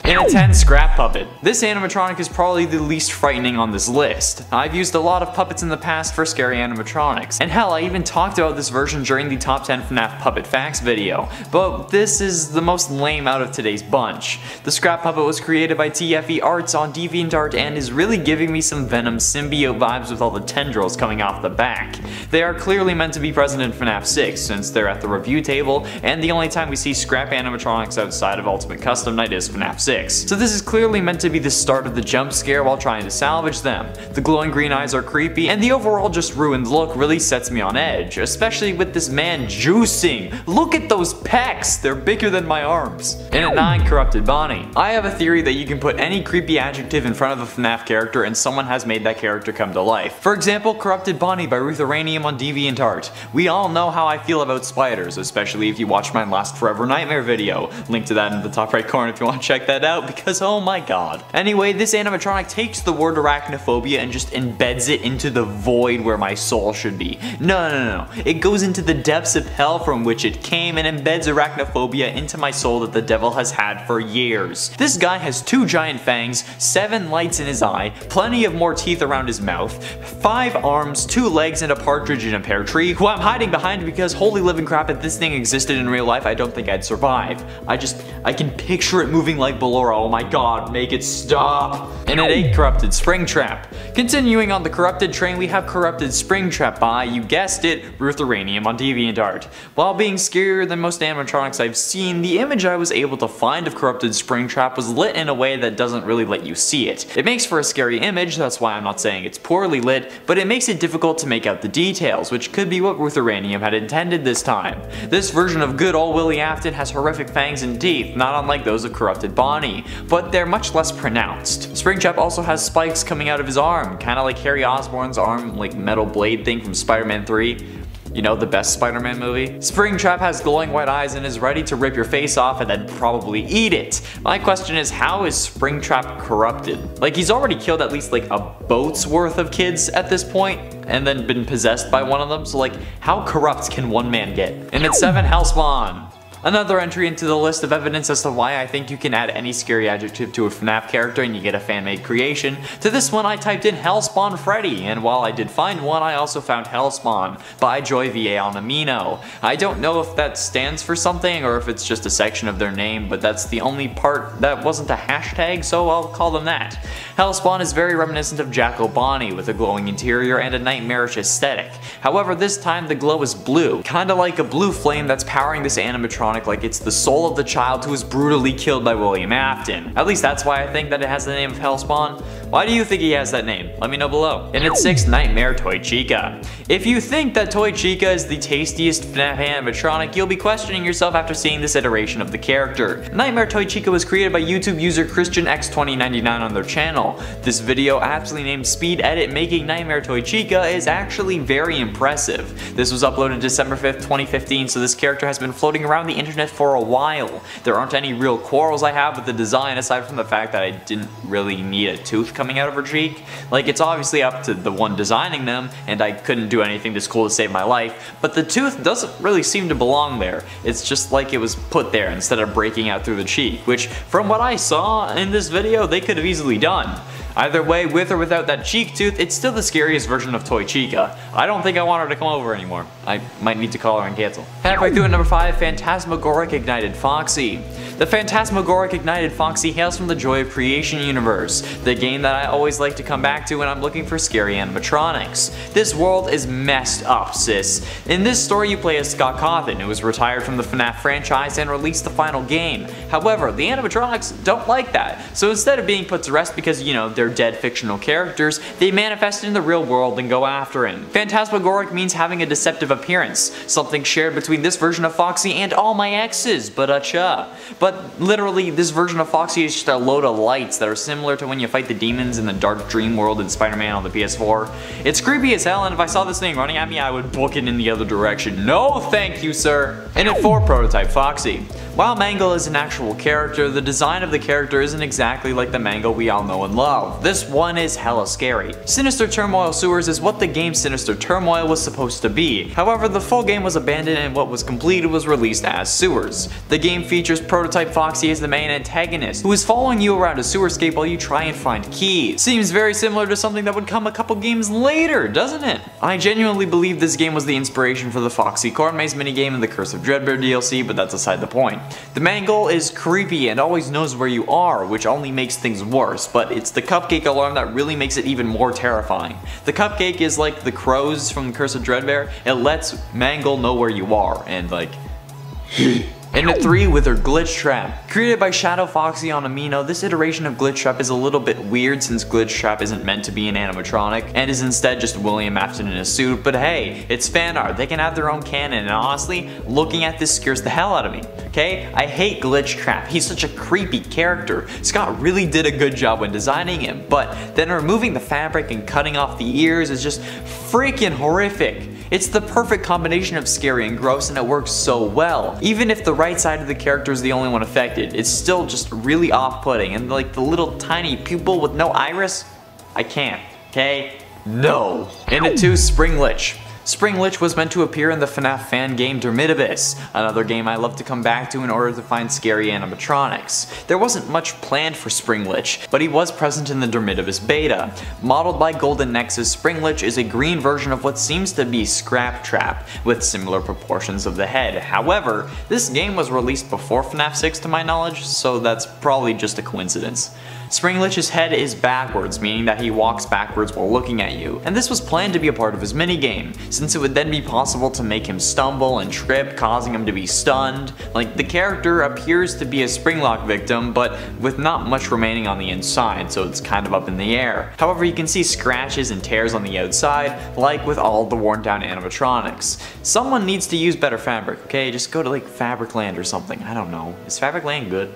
In a 10, Scrap Puppet. This animatronic is probably the least frightening on this list. I've used a lot of puppets in the past for scary animatronics, and hell, I even talked about this version during the top 10 FNAF puppet facts video, but this is the most lame out of today's bunch. The Scrap Puppet was created by TFE Arts on DeviantArt and is really giving me some Venom symbiote vibes with all the tendrils coming off the back. They are clearly meant to be present in FNAF 6 since they're at the review table, and the only time we see scrap animatronics outside of Ultimate Custom Night is FNAF 6. So this is clearly meant to be the start of the jump scare while trying to salvage them. The glowing green eyes are creepy, and the overall just ruined look really sets me on edge, especially with this man juicing. Look at those pecs, they're bigger than my arms. In at 9, Corrupted Bonnie. I have a theory that you can put any creepy adjective in front of a FNAF character and someone has made that character come to life. For example, Corrupted Bonnie by Ruth Uranium on DeviantArt. We all know how I feel about spiders, especially if you watched my last Forever Nightmare video. Link to that in the top right corner if you want to check that out, because oh my god. Anyway, this animatronic takes the word arachnophobia and just embeds it into the void where my soul should be. No. It goes into the depths of hell from which it came and embeds arachnophobia into my soul that the devil has had for years. This guy has 2 giant fangs, 7 lights in his eye, plenty of more teeth around his mouth, 5 arms, 2 legs, and a partridge in a pear tree, who I'm hiding behind because holy living crap, if this thing existed in real life, I don't think I'd survive. I can picture it moving like Ballora. Oh my god, make it stop. And at 8, Corrupted Springtrap. Continuing on the corrupted train, we have Corrupted Springtrap by, you guessed it, Ruth Uranium on DeviantArt. While being scarier than most animatronics I've seen, the image I was able to find of Corrupted Springtrap was lit in a way that doesn't really let you see it. It makes for a scary image, that's why I'm not saying it's poorly lit, but it makes it difficult to make out the details, which could be what Ruth Uranium had intended this time. This version of good old Willie Afton has horrific fangs and teeth, not unlike those of Corrupted Bonnie, but they're much less pronounced. Springtrap also has spikes coming out of his arm, kinda like Harry Osborn's arm, like metal blade thing from Spider-Man 3. You know, the best Spider-Man movie? Springtrap has glowing white eyes and is ready to rip your face off and then probably eat it. My question is, how is Springtrap corrupted? Like, he's already killed at least like a boat's worth of kids at this point, and then been possessed by one of them, so like, how corrupt can one man get? And at 7, Hellspawn. Another entry into the list of evidence as to why I think you can add any scary adjective to a FNAF character and you get a fan-made creation. To this one I typed in Hellspawn Freddy, and while I did find one, I also found Hellspawn by Joy VA on Amino. I don't know if that stands for something or if it's just a section of their name, but that's the only part that wasn't a hashtag, so I'll call them that. Hellspawn is very reminiscent of Jackal Bonnie with a glowing interior and a nightmarish aesthetic. However, this time the glow is blue, kinda like a blue flame that's powering this animatronic like it's the soul of the child who was brutally killed by William Afton. At least that's why I think that it has the name of Hellspawn. Why do you think he has that name? Let me know below. And at 6, Nightmare Toy Chica. If you think that Toy Chica is the tastiest FNAF animatronic, you'll be questioning yourself after seeing this iteration of the character. Nightmare Toy Chica was created by YouTube user ChristianX2099 on their channel. This video, aptly named Speed Edit Making Nightmare Toy Chica, is actually very impressive. This was uploaded December 5th, 2015, so this character has been floating around the internet for a while. There aren't any real quarrels I have with the design aside from the fact that I didn't really need a tooth coming out of her cheek. Like, it's obviously up to the one designing them, and I couldn't do anything this cool to save my life, but the tooth doesn't really seem to belong there. It's just like it was put there instead of breaking out through the cheek, which from what I saw in this video, they could have easily done. Either way, with or without that cheek tooth, it's still the scariest version of Toy Chica. I don't think I want her to come over anymore. I might need to call her and cancel. Halfway through at number 5, Phantasmagoric Ignited Foxy. The Phantasmagoric Ignited Foxy hails from the Joy of Creation universe, the game that I always like to come back to when I'm looking for scary animatronics. This world is messed up, sis. In this story you play as Scott Cawthon, who was retired from the FNAF franchise and released the final game. However, the animatronics don't like that, so instead of being put to rest because, you know, they're dead fictional characters, they manifest in the real world and go after him. Phantasmagoric means having a deceptive appearance, something shared between this version of Foxy and all my exes, but But literally, this version of Foxy is just a load of lights that are similar to when you fight the demons in the Dark Dream world in Spider-Man on the PS4. It's creepy as hell, and if I saw this thing running at me, I would book it in the other direction. No thank you, sir. And at 4, Prototype Foxy. While Mangle is an actual character, the design of the character isn't exactly like the Mangle we all know and love. off, this one is hella scary. Sinister Turmoil Sewers is what the game Sinister Turmoil was supposed to be. However, the full game was abandoned and what was completed was released as Sewers. The game features prototype Foxy as the main antagonist, who is following you around a sewerscape while you try and find keys. Seems very similar to something that would come a couple games later, doesn't it? I genuinely believe this game was the inspiration for the Foxy Corn Maze minigame in the Curse of Dreadbear DLC, but that's aside the point. The main goal is creepy and always knows where you are, which only makes things worse, but it's the cupcake alarm that really makes it even more terrifying. The cupcake is like the crows from the Curse of Dreadbear. It lets Mangle know where you are, and like And at 3, Withered Glitch Trap. Created by Shadow Foxy on Amino, this iteration of Glitch Trap is a little bit weird since Glitch Trap isn't meant to be an animatronic and is instead just William Afton in a suit, but hey, it's fan art, they can have their own canon, and honestly, looking at this scares the hell out of me. Okay? I hate Glitch Trap, he's such a creepy character. Scott really did a good job when designing him, but then removing the fabric and cutting off the ears is just freaking horrific. It's the perfect combination of scary and gross, and it works so well. Even if the right side of the character is the only one affected, it's still just really off-putting, and like the little tiny pupil with no iris, I can't, okay? No. And at 2, Spring Lich. Spring Lich was meant to appear in the FNAF fan game Dermitibus, another game I love to come back to in order to find scary animatronics. There wasn't much planned for Spring Lich, but he was present in the Dermitibus beta. Modeled by Golden Nexus, Spring Lich is a green version of what seems to be Scrap Trap, with similar proportions of the head. However, this game was released before FNAF 6 to my knowledge, so that's probably just a coincidence. Spring Lich's head is backwards, meaning that he walks backwards while looking at you, and this was planned to be a part of his minigame, since it would then be possible to make him stumble and trip, causing him to be stunned. Like, the character appears to be a Springlock victim, but with not much remaining on the inside, so it's kind of up in the air. However, you can see scratches and tears on the outside, like with all the worn down animatronics. Someone needs to use better fabric, okay? Just go to like Fabricland or something, I don't know. Is Fabricland good?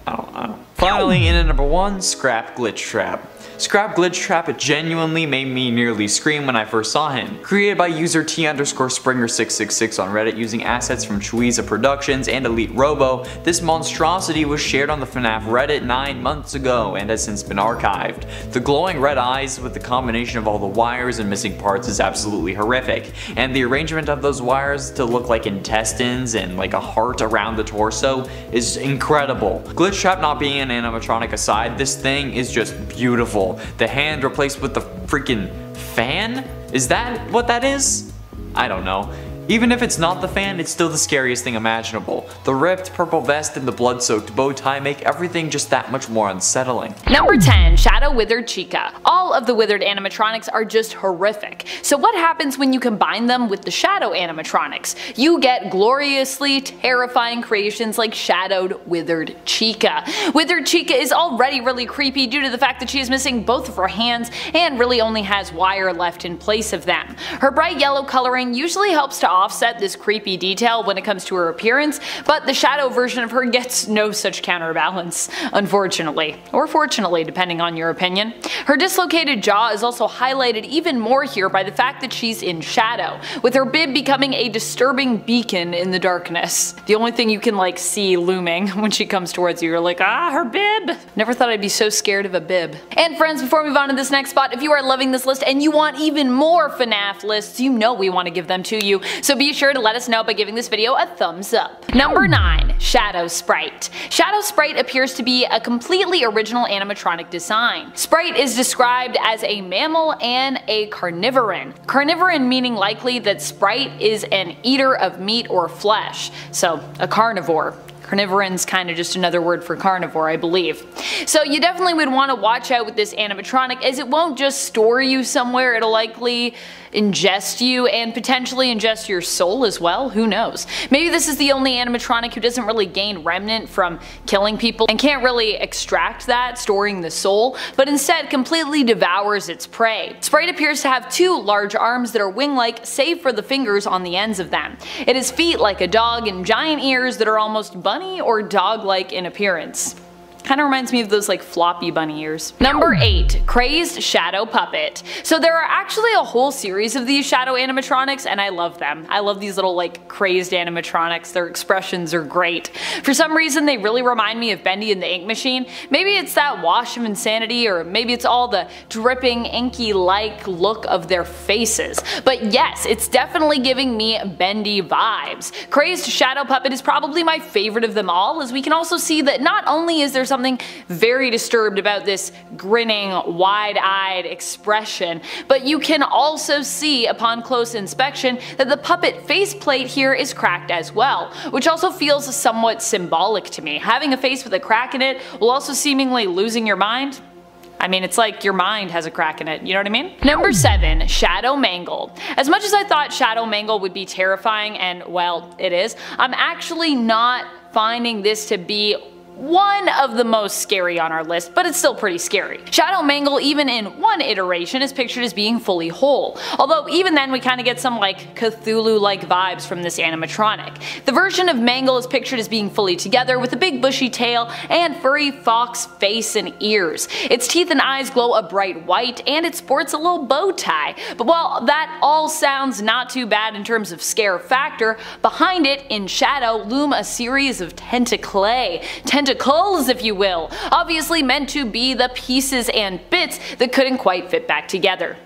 I don't. Finally, in at number 1, Scrap Glitch Trap. Scrap Glitch Trap genuinely made me nearly scream when I first saw him. Created by user T_Springer666 on Reddit using assets from Chuiza Productions and Elite Robo, this monstrosity was shared on the FNAF Reddit 9 months ago and has since been archived. The glowing red eyes with the combination of all the wires and missing parts is absolutely horrific, and the arrangement of those wires to look like intestines and like a heart around the torso is incredible. Glitch Trap not being an animatronic aside, this thing is just beautiful. The hand replaced with the freaking fan? Is that what that is? I don't know. Even if it's not the fan, it's still the scariest thing imaginable. The ripped purple vest and the blood-soaked bow tie make everything just that much more unsettling. Number 10. Shadow Withered Chica. All of the withered animatronics are just horrific. So what happens when you combine them with the shadow animatronics? You get gloriously terrifying creations like Shadowed Withered Chica. Withered Chica is already really creepy due to the fact that she is missing both of her hands and really only has wire left in place of them. Her bright yellow coloring usually helps to offset this creepy detail when it comes to her appearance, but the shadow version of her gets no such counterbalance, unfortunately. Or fortunately, depending on your opinion. Her dislocated jaw is also highlighted even more here by the fact that she's in shadow, with her bib becoming a disturbing beacon in the darkness. The only thing you can like see looming when she comes towards you, you're like, ah, her bib! Never thought I'd be so scared of a bib. And friends, before we move on to this next spot, if you are loving this list and you want even more FNAF lists, you know we want to give them to you. So be sure to let us know by giving this video a thumbs up. Number 9. Shadow Sprite. Shadow Sprite appears to be a completely original animatronic design. Sprite is described as a mammal and a carnivoran. Carnivoran meaning likely that Sprite is an eater of meat or flesh, so a carnivore. Carnivoran's kind of just another word for carnivore, I believe. So you definitely would want to watch out with this animatronic, as it won't just store you somewhere, it'll likely ingest you and potentially ingest your soul as well, who knows. Maybe this is the only animatronic who doesn't really gain remnant from killing people and can't really extract that, storing the soul, but instead completely devours its prey. Sprite appears to have 2 large arms that are wing-like save for the fingers on the ends of them. It has feet like a dog and giant ears that are almost bunny or dog-like in appearance. Kind of reminds me of those like floppy bunny ears. Number 8. Crazed Shadow Puppet. So there are actually a whole series of these shadow animatronics and I love them. I love these little like crazed animatronics. Their expressions are great. For some reason they really remind me of Bendy and the Ink Machine. Maybe it's that wash of insanity, or maybe it's all the dripping inky-like look of their faces. But yes, it's definitely giving me Bendy vibes. Crazed Shadow Puppet is probably my favorite of them all, as we can also see that not only is there something very disturbed about this grinning, wide-eyed expression, but you can also see upon close inspection that the puppet faceplate here is cracked as well, which also feels somewhat symbolic to me. Having a face with a crack in it while also seemingly losing your mind? I mean, it's like your mind has a crack in it, you know what I mean? Number 7. Shadow Mangle. As much as I thought Shadow Mangle would be terrifying, and well, it is, I'm actually not finding this to be one of the most scary on our list, but it's still pretty scary. Shadow Mangle, even in one iteration, is pictured as being fully whole, although even then we kind of get some like Cthulhu-like vibes from this animatronic. The version of Mangle is pictured as being fully together with a big bushy tail and furry fox face and ears. Its teeth and eyes glow a bright white, and it sports a little bow tie. But while that all sounds not too bad in terms of scare factor, behind it, in shadow, loom a series of tentacles, if you will, obviously meant to be the pieces and bits that couldn't quite fit back together.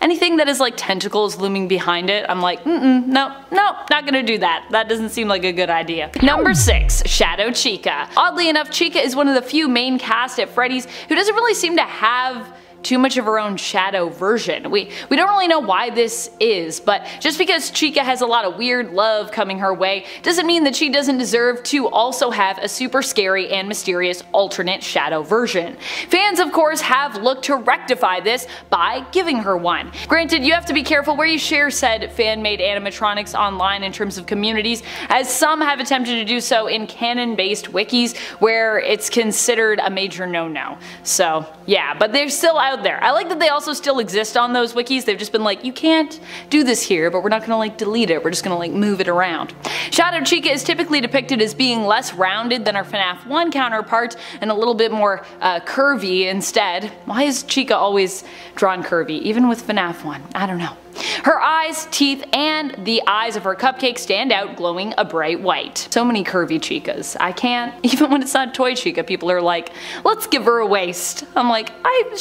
Anything that is like tentacles looming behind it, I'm like, no, not gonna do that. That doesn't seem like a good idea. Number 6. Shadow Chica. Oddly enough, Chica is one of the few main cast at Freddy's who doesn't really seem to have too much of her own shadow version. We don't really know why this is, but just because Chica has a lot of weird love coming her way doesn't mean that she doesn't deserve to also have a super scary and mysterious alternate shadow version. Fans of course have looked to rectify this by giving her one. Granted, you have to be careful where you share said fan-made animatronics online in terms of communities, as some have attempted to do so in canon-based wikis where it's considered a major no-no. So yeah, but they're still out there. I like that they also still exist on those wikis. They've just been like, you can't do this here, but we're not gonna like delete it, we're just gonna like move it around. Shadow Chica is typically depicted as being less rounded than our FNAF 1 counterpart and a little bit more curvy instead. Why is Chica always drawn curvy, even with FNAF 1? I don't know. Her eyes, teeth, and the eyes of her cupcake stand out, glowing a bright white. So many curvy Chicas. I can't. Even when it's not Toy Chica, people are like, let's give her a waist. I'm like,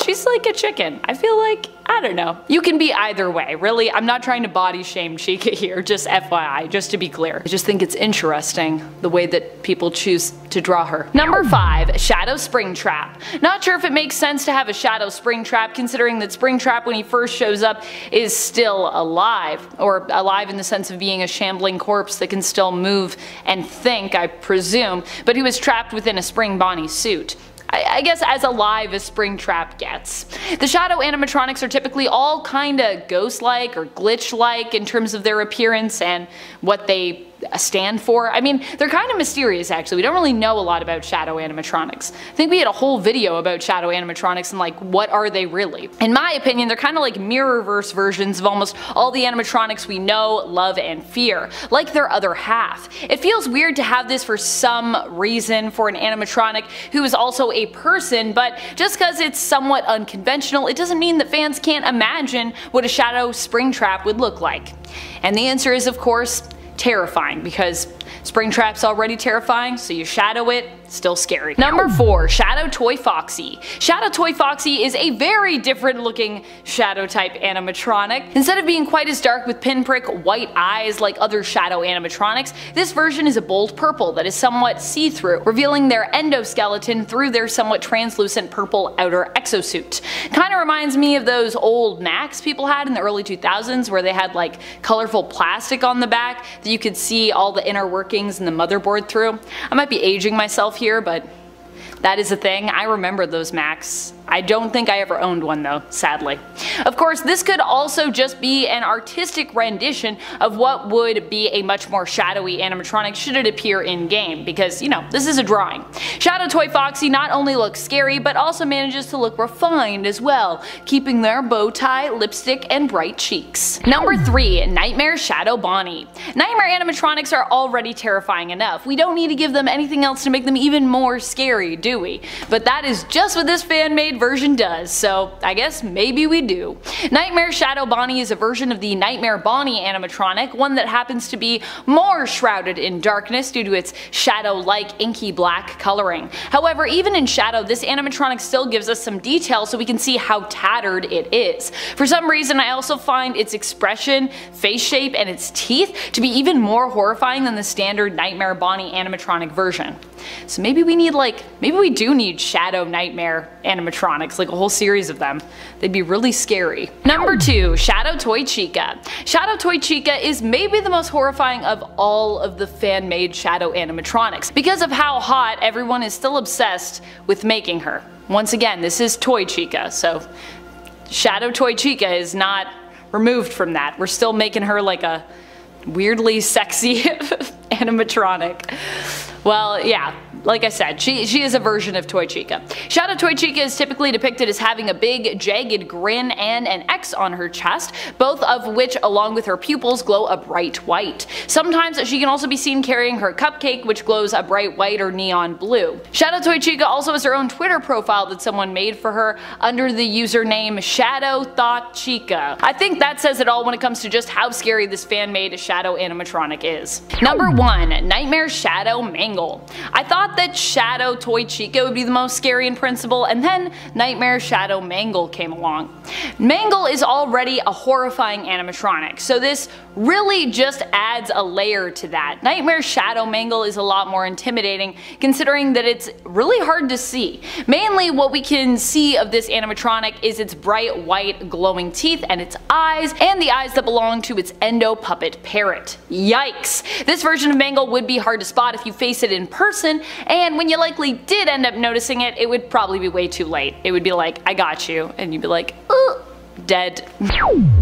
she's like a chicken. I feel like, I don't know. You can be either way, really. I'm not trying to body shame Chica here, just FYI, just to be clear. I just think it's interesting the way that people choose to draw her. Number 5. Shadow Springtrap. Not sure if it makes sense to have a Shadow Springtrap, considering that Springtrap, when he first shows up, is still alive, or alive in the sense of being a shambling corpse that can still move and think, I presume, but he was trapped within a Spring Bonnie suit. I guess as alive as Springtrap gets. The shadow animatronics are typically all kinda ghost-like or glitch-like in terms of their appearance and what they stand for. I mean, they're kind of mysterious actually. We don't really know a lot about shadow animatronics. I think we had a whole video about shadow animatronics and like, what are they really? In my opinion, they're kind of like mirrorverse versions of almost all the animatronics we know, love, and fear, like their other half. It feels weird to have this for some reason for an animatronic who is also a person, but just because it's somewhat unconventional, it doesn't mean that fans can't imagine what a shadow Springtrap would look like. And the answer is, of course, terrifying, because Springtrap's already terrifying, so you shadow it, still scary. Number 4. Shadow Toy Foxy. Shadow Toy Foxy is a very different looking shadow type animatronic. Instead of being quite as dark with pinprick white eyes like other shadow animatronics, this version is a bold purple that is somewhat see-through, revealing their endoskeleton through their somewhat translucent purple outer exosuit. Kinda reminds me of those old Macs people had in the early 2000s where they had like colorful plastic on the back that you could see all the inner workings and the motherboard through. I might be aging myself here, but that is a thing. I remember those Macs. I don't think I ever owned one though, sadly. Of course, this could also just be an artistic rendition of what would be a much more shadowy animatronic should it appear in game, because, you know, this is a drawing. Shadow Toy Foxy not only looks scary, but also manages to look refined as well, keeping their bow tie, lipstick, and bright cheeks. Number 3. Nightmare Shadow Bonnie. Nightmare animatronics are already terrifying enough. We don't need to give them anything else to make them even more scary, do we? But that is just what this fan-made version does, so I guess maybe we do. Nightmare Shadow Bonnie is a version of the Nightmare Bonnie animatronic, one that happens to be more shrouded in darkness due to its shadow-like inky black coloring. However, even in shadow, this animatronic still gives us some detail so we can see how tattered it is. For some reason, I also find its expression, face shape, and its teeth to be even more horrifying than the standard Nightmare Bonnie animatronic version. So maybe we do need Shadow Nightmare animatronics, like a whole series of them. They'd be really scary. Number 2, Shadow Toy Chica. Shadow Toy Chica is maybe the most horrifying of all of the fan-made Shadow animatronics, because of how hot everyone is still obsessed with making her. Once again, this is Toy Chica, so Shadow Toy Chica is not removed from that. We're still making her like a weirdly sexy animatronic. Well, yeah, like I said, she is a version of Toy Chica. Shadow Toy Chica is typically depicted as having a big, jagged grin and an X on her chest, both of which, along with her pupils, glow a bright white. Sometimes she can also be seen carrying her cupcake, which glows a bright white or neon blue. Shadow Toy Chica also has her own Twitter profile that someone made for her under the username Shadow Thought Chica. I think that says it all when it comes to just how scary this fan-made Shadow animatronic is. Number 1, Nightmare Shadow Mangle. I thought that Shadow Toy Chica would be the most scary in principle, and then Nightmare Shadow Mangle came along. Mangle is already a horrifying animatronic, so this really just adds a layer to that. Nightmare Shadow Mangle is a lot more intimidating, considering that it's really hard to see. Mainly what we can see of this animatronic is its bright white glowing teeth and its eyes, and the eyes that belong to its endo puppet parrot. Yikes! This version of Mangle would be hard to spot if you face it in person, and when you likely did end up noticing it, it would probably be way too late. It would be like, I got you, and you'd be like, dead.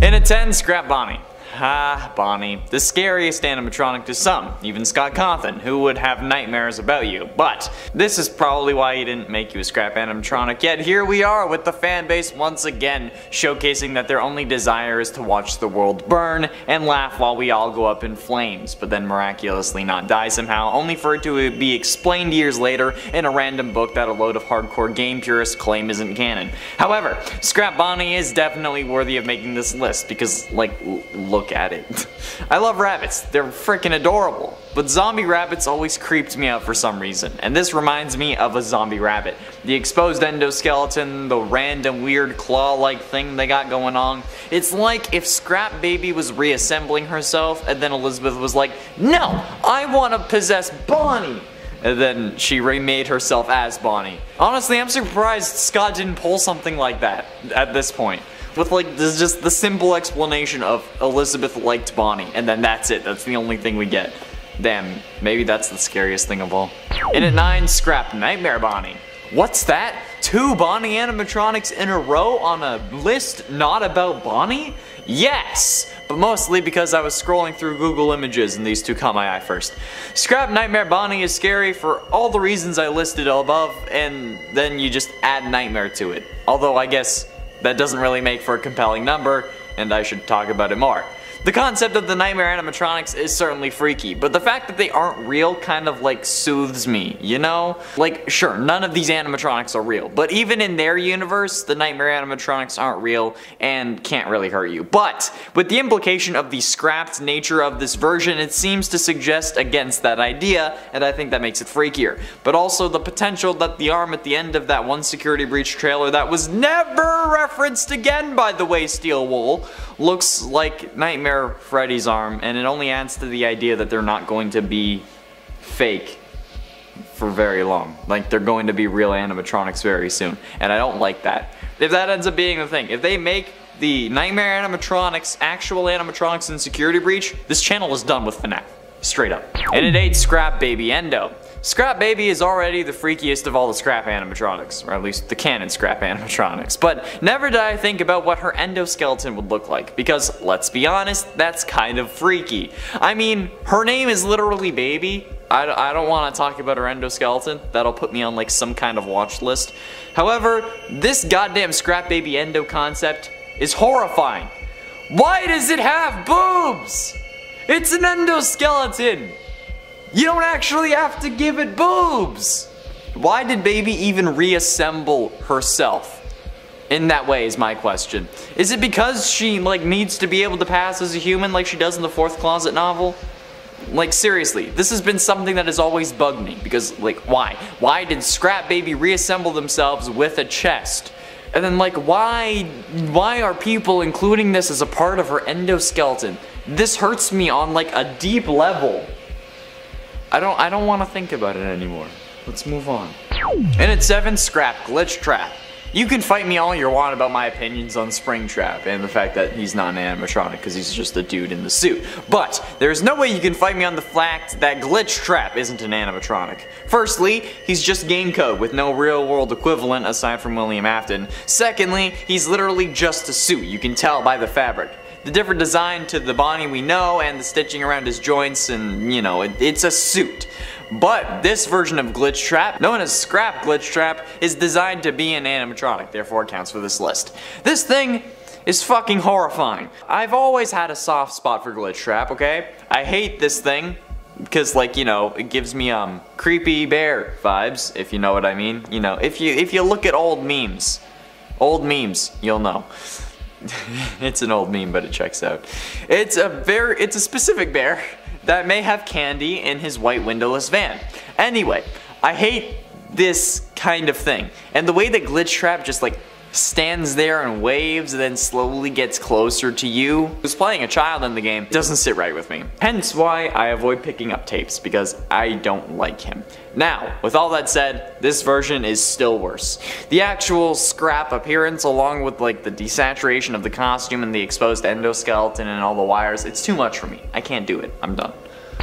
In a 10, scrap Bonnie. Ah, Bonnie, the scariest animatronic to some, even Scott Cawthon, who would have nightmares about you. But this is probably why he didn't make you a scrap animatronic, yet here we are with the fan base once again showcasing that their only desire is to watch the world burn and laugh while we all go up in flames, but then miraculously not die somehow, only for it to be explained years later in a random book that a load of hardcore game purists claim isn't canon. However, Scrap Bonnie is definitely worthy of making this list because, like, look at it. I love rabbits, they're freaking adorable, but zombie rabbits always creeped me out for some reason, and this reminds me of a zombie rabbit. The exposed endoskeleton, the random weird claw-like thing they got going on. It's like if Scrap Baby was reassembling herself and then Elizabeth was like, no, I want to possess Bonnie! And then she remade herself as Bonnie. Honestly, I'm surprised Scott didn't pull something like that at this point. With like this just the simple explanation of Elizabeth liked Bonnie, and then that's it. That's the only thing we get. Damn, maybe that's the scariest thing of all. In at 9, scrap Nightmare Bonnie. What's that? 2 Bonnie animatronics in a row on a list not about Bonnie? Yes! But mostly because I was scrolling through Google Images and these two caught my eye first. Scrap Nightmare Bonnie is scary for all the reasons I listed above, and then you just add Nightmare to it. Although I guess that doesn't really make for a compelling number, and I should talk about it more. The concept of the Nightmare animatronics is certainly freaky, but the fact that they aren't real kind of like soothes me, you know? Like, sure, none of these animatronics are real, but even in their universe, the Nightmare animatronics aren't real and can't really hurt you. But with the implication of the scrapped nature of this version, it seems to suggest against that idea, and I think that makes it freakier. But also the potential that the arm at the end of that one Security Breach trailer that was never referenced again, by the way, Steel Wool, looks like Nightmare Freddy's arm, and it only adds to the idea that they're not going to be fake for very long. Like, they're going to be real animatronics very soon, and I don't like that. If that ends up being the thing, if they make the Nightmare animatronics actual animatronics in Security Breach, this channel is done with FNAF. Straight up. And it ain't Scrap Baby Endo. Scrap Baby is already the freakiest of all the scrap animatronics, or at least the canon scrap animatronics, but never did I think about what her endoskeleton would look like, because let's be honest, that's kind of freaky. I mean, her name is literally Baby. I don't want to talk about her endoskeleton, that'll put me on like some kind of watch list. However, this goddamn Scrap Baby Endo concept is horrifying. Why does it have boobs? It's an endoskeleton! You don't actually have to give it boobs! Why did Baby even reassemble herself in that way is my question. Is it because she like needs to be able to pass as a human like she does in the Fourth Closet novel? Like seriously, this has been something that has always bugged me because like why? Why did Scrap Baby reassemble themselves with a chest? And then like why are people including this as a part of her endoskeleton? This hurts me on like a deep level. I don't want to think about it anymore. Let's move on. And at 7, Scrap Glitch Trap. You can fight me all you want about my opinions on Springtrap and the fact that he's not an animatronic because he's just a dude in the suit. But there's no way you can fight me on the fact that Glitch Trap isn't an animatronic. Firstly, he's just game code with no real world equivalent aside from William Afton. Secondly, he's literally just a suit. You can tell by the fabric. The different design to the Bonnie we know and the stitching around his joints and, you know, it's a suit. But this version of Glitch Trap, known as Scrap Glitch Trap, is designed to be an animatronic, therefore it counts for this list. This thing is fucking horrifying. I've always had a soft spot for Glitch Trap, okay? I hate this thing because, like, you know, it gives me creepy bear vibes, if you know what I mean. You know, if you look at old memes, you'll know. It's an old meme, but it checks out. It's a specific bear that may have candy in his white windowless van. Anyway, I hate this kind of thing. And the way that Glitch Trap just like stands there and waves and then slowly gets closer to you, who's playing a child in the game, doesn't sit right with me. Hence why I avoid picking up tapes, because I don't like him. Now, with all that said, this version is still worse. The actual Scrap appearance, along with like the desaturation of the costume and the exposed endoskeleton and all the wires, it's too much for me. I can't do it. I'm done.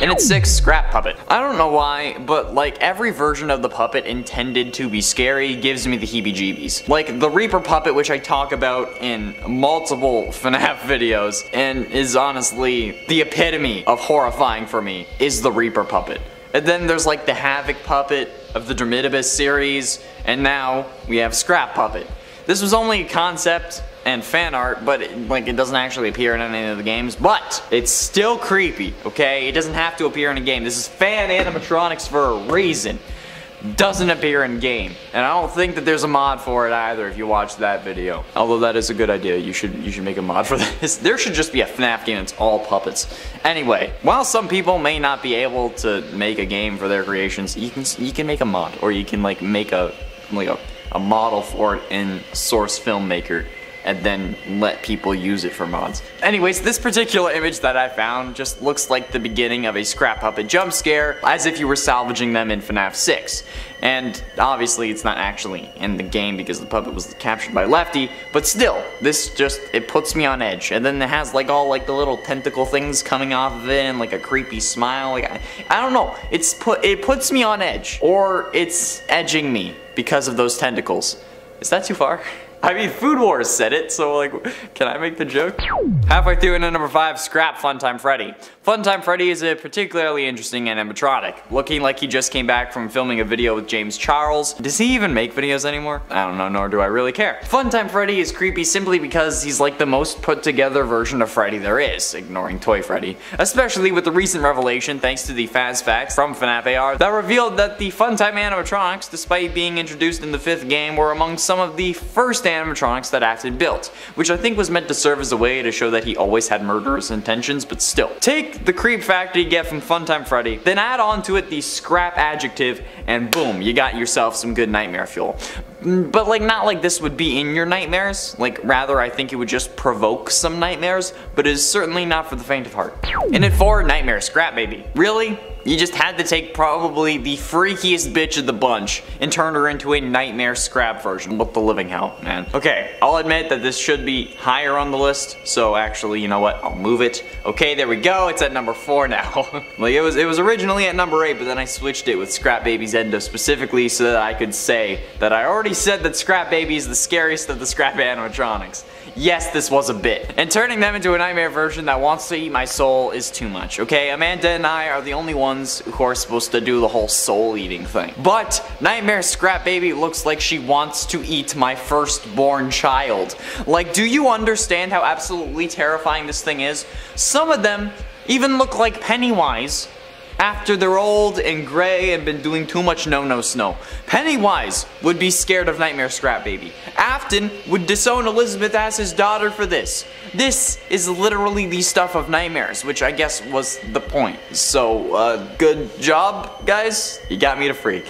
And at 6, Scrap Puppet. I don't know why, but like every version of the puppet intended to be scary gives me the heebie-jeebies. Like the Reaper puppet, which I talk about in multiple FNAF videos, and is honestly the epitome of horrifying for me, is the Reaper puppet. And then there's like the Havoc puppet of the Dramidibus series, and now we have Scrap Puppet. This was only a concept and fan art, but it doesn't actually appear in any of the games, but it's still creepy, okay? It doesn't have to appear in a game. This is fan animatronics for a reason. Doesn't appear in game, and I don't think that there's a mod for it either if you watch that video. Although that is a good idea. You should make a mod for this. There should just be a FNAF game that's all puppets. Anyway, while some people may not be able to make a game for their creations, you can make a mod, or you can like make a model for it in Source Filmmaker, and then let people use it for mods. Anyways, this particular image that I found just looks like the beginning of a Scrap Puppet jump scare, as if you were salvaging them in FNAF 6. And obviously it's not actually in the game because the puppet was captured by Lefty, but still, this just, it puts me on edge. And then it has like all like the little tentacle things coming off of it and like a creepy smile. Like I don't know, it puts me on edge, or it's edging me because of those tentacles. Is that too far? I mean, Food Wars said it, so like, can I make the joke? Halfway through into number 5, Scrap Funtime Freddy. Funtime Freddy is a particularly interesting animatronic, looking like he just came back from filming a video with James Charles. Does he even make videos anymore? I don't know, nor do I really care. Funtime Freddy is creepy simply because he's like the most put together version of Freddy there is, ignoring Toy Freddy. Especially with the recent revelation, thanks to the Faz Facts from FNAF AR, that revealed that the Funtime animatronics, despite being introduced in the 5th game, were among some of the first animatronics that Afton built, which I think was meant to serve as a way to show that he always had murderous intentions, but still. Take the creep factor you get from Funtime Freddy, then add on to it the scrap adjective, and boom, you got yourself some good nightmare fuel. But like, not like this would be in your nightmares, like rather I think it would just provoke some nightmares, but it is certainly not for the faint of heart. And at 4, Nightmare Scrap Baby. Really? You just had to take probably the freakiest bitch of the bunch and turn her into a Nightmare Scrap version. What the living hell, man. Okay, I'll admit that this should be higher on the list, so actually, you know what, I'll move it. Okay, there we go, it's at number 4 now. Like, it was originally at number 8, but then I switched it with Scrap Baby's endo specifically so that I could say that I already said that Scrap Baby is the scariest of the Scrap animatronics. Yes, this was a bit. And turning them into a nightmare version that wants to eat my soul is too much, okay? Amanda and I are the only ones who are supposed to do the whole soul eating thing. But Nightmare Scrap Baby looks like she wants to eat my firstborn child. Like, do you understand how absolutely terrifying this thing is? Some of them even look like Pennywise after they're old and gray and been doing too much no snow. Pennywise would be scared of Nightmare Scrap Baby. Afton would disown Elizabeth as his daughter for this. This is literally the stuff of nightmares, which I guess was the point. So, good job, guys. You got me to freak.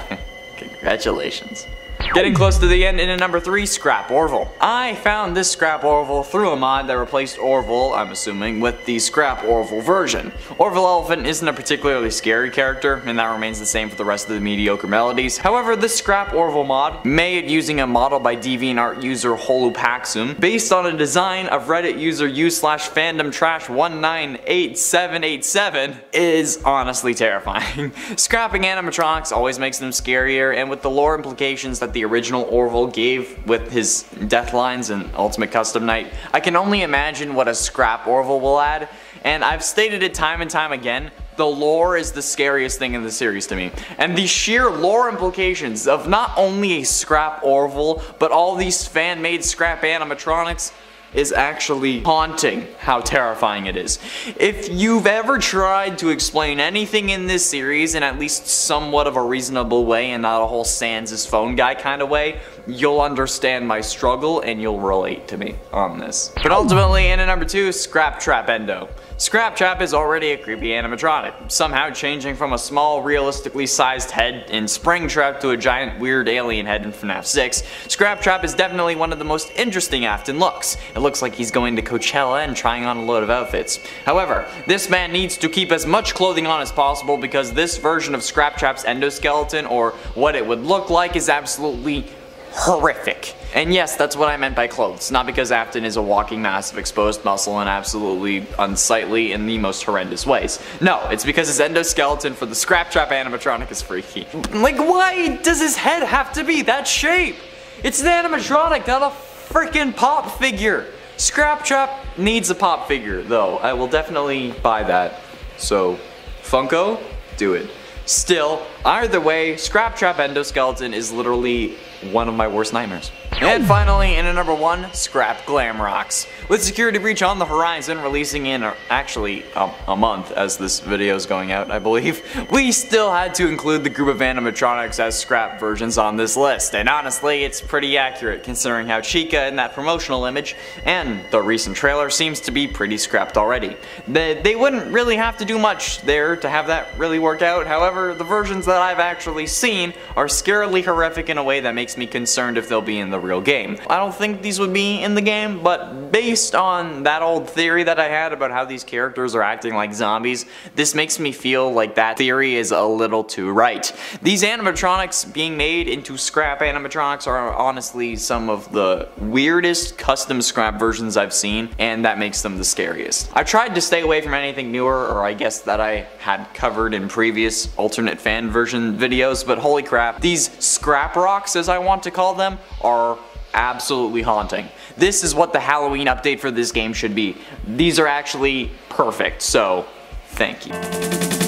Congratulations. Getting close to the end in at number 3, Scrap Orville. I found this Scrap Orville through a mod that replaced Orville, I'm assuming, with the Scrap Orville version. Orville Elephant isn't a particularly scary character, and that remains the same for the rest of the mediocre melodies. However, this Scrap Orville mod, made using a model by DeviantArt user Holupaxum, based on a design of Reddit user u/fandomtrash198787, is honestly terrifying. Scrapping animatronics always makes them scarier, and with the lore implications that the original Orville gave with his death lines and Ultimate Custom Night, I can only imagine what a Scrap Orville will add, and I've stated it time and time again, the lore is the scariest thing in the series to me. And the sheer lore implications of not only a Scrap Orville, but all these fan-made Scrap animatronics is actually haunting how terrifying it is. If you've ever tried to explain anything in this series in at least somewhat of a reasonable way and not a whole Sans' phone guy kind of way, you'll understand my struggle and you'll relate to me on this. But ultimately, in at number 2, Scrap Trap Endo. Scrap Trap is already a creepy animatronic, somehow changing from a small, realistically sized head in Springtrap to a giant, weird alien head in FNAF 6. Scrap Trap is definitely one of the most interesting Afton looks. It looks like he's going to Coachella and trying on a load of outfits. However, this man needs to keep as much clothing on as possible because this version of Scrap Trap's endoskeleton, or what it would look like, is absolutely horrific. And yes, that's what I meant by clothes, not because Afton is a walking mass of exposed muscle and absolutely unsightly in the most horrendous ways. No, it's because his endoskeleton for the Scrap Trap animatronic is freaky. Like, why does his head have to be that shape? It's an animatronic, not a freaking pop figure. Scrap Trap needs a pop figure, though. I will definitely buy that. So, Funko, do it. Still, either way, Scrap Trap endoskeleton is literally one of my worst nightmares. And finally, in at number 1, Scrap Glamrox. With Security Breach on the horizon, releasing in actually a month as this video is going out, I believe, we still had to include the group of animatronics as scrap versions on this list. And honestly, it's pretty accurate considering how Chica in that promotional image and the recent trailer seems to be pretty scrapped already. They wouldn't really have to do much there to have that really work out. However, the versions that I've actually seen are scarily horrific in a way that makes me concerned if they'll be in the real game. I don't think these would be in the game, but based on that old theory that I had about how these characters are acting like zombies, this makes me feel like that theory is a little too right. These animatronics being made into scrap animatronics are honestly some of the weirdest custom scrap versions I've seen, and that makes them the scariest. I tried to stay away from anything newer, or I guess that I had covered in previous alternate fan version videos, but holy crap, these scrap rocks, as I want to call them, are absolutely haunting. This is what the Halloween update for this game should be. These are actually perfect, so thank you.